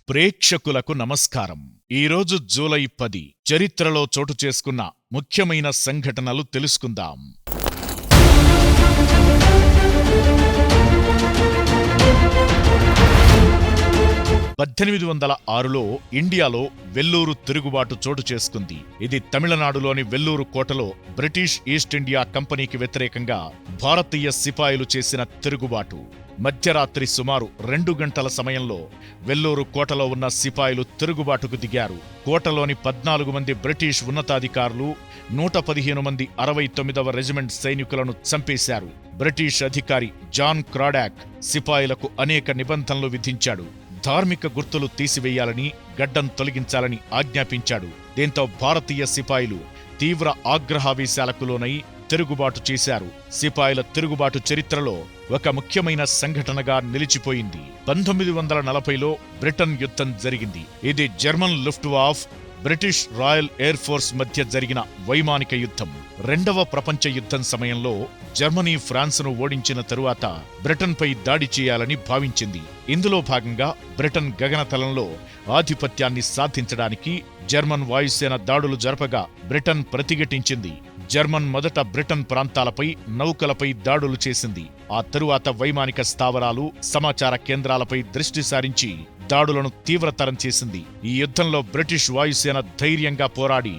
ప్రేక్షకులకు నమస్కారం. ఈరోజు జూలై 10 చరిత్రలో చోటు చేసుకున్న ముఖ్యమైన సంఘటనలు తెలుసుకుందాం. 1806లో ఇండియాలో వెల్లూరు తిరుగుబాటు చోటు చేసుకుంది. ఇది తమిళనాడులోని వెల్లూరు కోటలో బ్రిటిష్ ఈస్ట్ ఇండియా కంపెనీకి వ్యతిరేకంగా భారతీయ సిపాయిలు చేసిన తిరుగుబాటు. మధ్యరాత్రి సుమారు 2 గంటల సమయంలో వెల్లూరు కోటలో ఉన్న సిపాయిలు తిరుగుబాటుకు దిగారు. కోటలోని 14 మంది బ్రిటిష్ ఉన్నతాధికారులు, 115 మంది 69వ రెజిమెంట్ సైనికులను చంపేశారు. బ్రిటిష్ అధికారి జాన్ క్రాడాక్ సిపాయిలకు అనేక నిబంధనలు విధించాడు. ధార్మిక గుర్తులు తీసివేయాలని, గడ్డం తొలగించాలని ఆజ్ఞాపించాడు. దీంతో భారతీయ సిపాయిలు తీవ్ర ఆగ్రహావేశాలకు లోనై తిరుగుబాటు చేశారు. సిపాయిల తిరుగుబాటు చరిత్రలో ఒక ముఖ్యమైన సంఘటనగా నిలిచిపోయింది. 1940లో బ్రిటన్ యుద్ధం జరిగింది. ఇది German Luftwaffe, British Royal Air Force మధ్య జరిగిన వైమానిక యుద్ధం. రెండవ ప్రపంచ యుద్ధం సమయంలో జర్మనీ ఫ్రాన్స్ను ఓడించిన తరువాత బ్రిటన్పై దాడి చేయాలని భావించింది. ఇందులో భాగంగా బ్రిటన్ గగనతలంలో ఆధిపత్యాన్ని సాధించడానికి జర్మన్ వాయుసేన దాడులు జరపగా బ్రిటన్ ప్రతిఘటించింది. జర్మన్ మొదట బ్రిటన్ ప్రాంతాలపై నౌకలపై దాడులు చేసింది. ఆ తరువాత వైమానిక స్థావరాలు, సమాచార కేంద్రాలపై దృష్టి సారించి దాడులను తీవ్రతరం చేసింది. ఈ యుద్ధంలో బ్రిటిష్ వాయుసేన ధైర్యంగా పోరాడి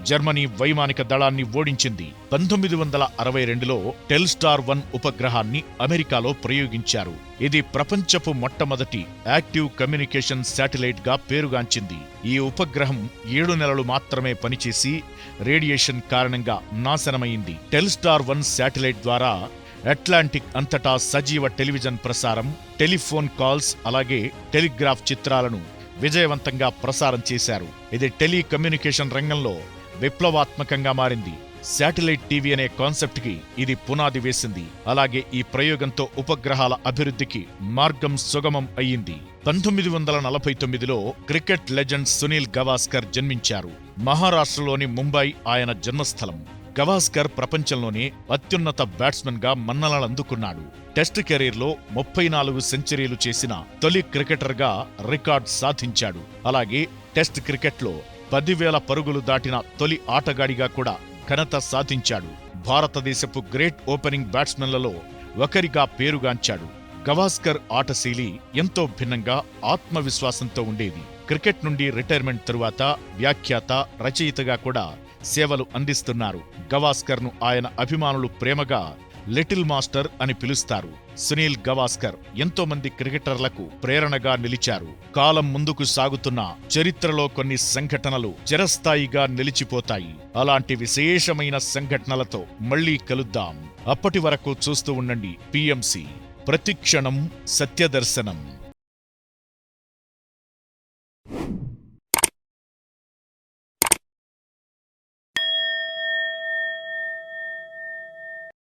జర్మనీ వైమానిక దళాన్ని ఓడించింది. 1962లో టెల్స్టార్ 1 ఉపగ్రహాన్ని అమెరికాలో ప్రయోగించారు. ఇది ప్రపంచపు మొట్టమొదటి యాక్టివ్ కమ్యూనికేషన్ శాటిలైట్ గా పేరుగాంచింది. ఈ ఉపగ్రహం 7 నెలలు మాత్రమే పనిచేసి రేడియేషన్ కారణంగా నాశనమైంది. టెల్స్టార్ 1 శాటిలైట్ ద్వారా అట్లాంటిక్ అంతటా సజీవ టెలివిజన్ ప్రసారం, టెలిఫోన్ కాల్స్, అలాగే టెలిగ్రాఫ్ చిత్రాలను విజయవంతంగా ప్రసారం చేశారు. ఇది టెలికమ్యూనికేషన్ రంగంలో విప్లవాత్మకంగా మారింది. శాటిలైట్ టీవీ అనే కాన్సెప్ట్ కి ఇది పునాది వేసింది. అలాగే ఈ ప్రయోగంతో ఉపగ్రహాల అభివృద్ధికి మార్గం సుగమం అయ్యింది. 1949లో క్రికెట్ లెజెండ్ సునీల్ గవాస్కర్ జన్మించారు. మహారాష్ట్రలోని ముంబై ఆయన జన్మస్థలం. గవాస్కర్ ప్రపంచంలోనే అత్యున్నత బ్యాట్స్మెన్ గా మన్ననలందుకున్నాడు. టెస్ట్ కెరీర్లో 34 సెంచరీలు చేసిన తొలి క్రికెటర్ గా రికార్డ్ సాధించాడు. అలాగే టెస్ట్ క్రికెట్లో 10,000 పరుగులు దాటిన తొలి ఆటగాడిగా కూడా ఘనత సాధించాడు. భారతదేశపు గ్రేట్ ఓపెనింగ్ బ్యాట్స్మెన్లలో ఒకరిగా పేరుగాంచాడు. గవాస్కర్ ఆటశైలి ఎంతో భిన్నంగా, ఆత్మవిశ్వాసంతో ఉండేది. క్రికెట్ నుండి రిటైర్మెంట్ తరువాత వ్యాఖ్యాత, రచయితగా కూడా సేవలు అందిస్తున్నారు. గవాస్కర్ను ఆయన అభిమానులు ప్రేమగా లిటిల్ మాస్టర్ అని పిలుస్తారు. సునీల్ గవాస్కర్ ఎంతో మంది క్రికెటర్లకు ప్రేరణగా నిలిచారు. కాలం ముందుకు సాగుతున్న చరిత్రలో కొన్ని సంఘటనలు చిరస్థాయిగా నిలిచిపోతాయి. అలాంటి విశేషమైన సంఘటనలతో మళ్లీ కలుద్దాం. అప్పటి వరకు చూస్తూ ఉండండి PMC. ప్రతిక్షణం సత్యదర్శనం.